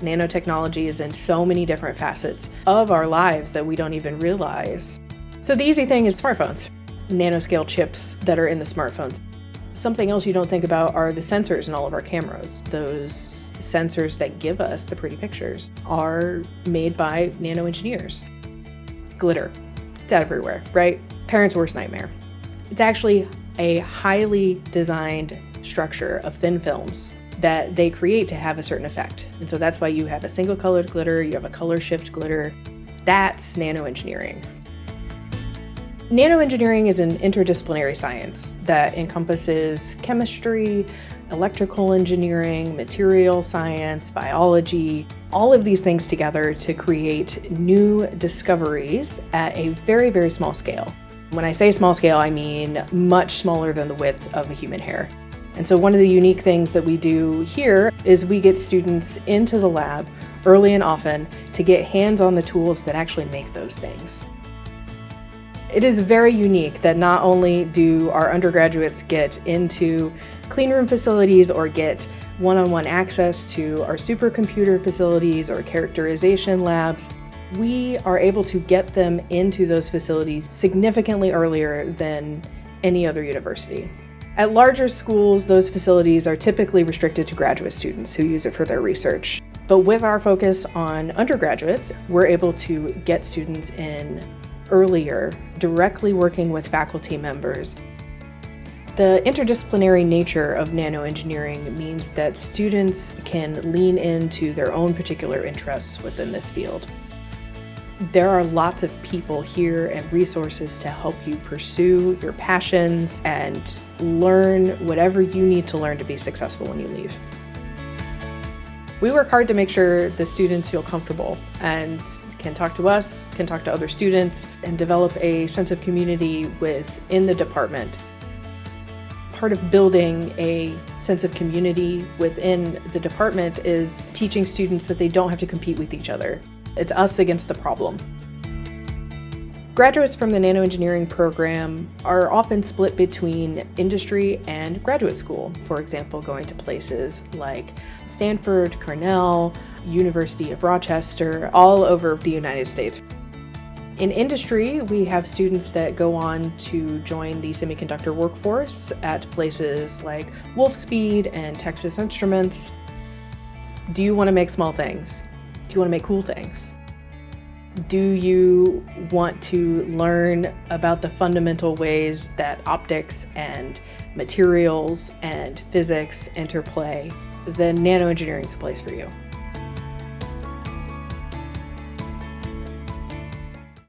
Nanotechnology is in so many different facets of our lives that we don't even realize. So the easy thing is smartphones, nanoscale chips that are in the smartphones. Something else you don't think about are the sensors in all of our cameras. Those sensors that give us the pretty pictures are made by nanoengineers. Glitter, it's everywhere, right? Parents' worst nightmare. It's actually a highly designed structure of thin films that they create to have a certain effect. And so that's why you have a single colored glitter, you have a color shift glitter. That's nanoengineering. Nanoengineering is an interdisciplinary science that encompasses chemistry, electrical engineering, material science, biology, all of these things together to create new discoveries at a very, very small scale. When I say small scale, I mean much smaller than the width of a human hair. And so one of the unique things that we do here is we get students into the lab early and often to get hands on the tools that actually make those things. It is very unique that not only do our undergraduates get into clean room facilities or get one-on-one access to our supercomputer facilities or characterization labs, we are able to get them into those facilities significantly earlier than any other university. At larger schools, those facilities are typically restricted to graduate students who use it for their research. But with our focus on undergraduates, we're able to get students in earlier, directly working with faculty members. The interdisciplinary nature of nanoengineering means that students can lean into their own particular interests within this field. There are lots of people here and resources to help you pursue your passions and learn whatever you need to learn to be successful when you leave. We work hard to make sure the students feel comfortable and can talk to us, can talk to other students, and develop a sense of community within the department. Part of building a sense of community within the department is teaching students that they don't have to compete with each other. It's us against the problem. Graduates from the nanoengineering program are often split between industry and graduate school. For example, going to places like Stanford, Cornell, University of Rochester, all over the United States. In industry, we have students that go on to join the semiconductor workforce at places like Wolfspeed and Texas Instruments. Do you want to make small things? Do you want to make cool things? Do you want to learn about the fundamental ways that optics and materials and physics interplay? Then nanoengineering is the place for you.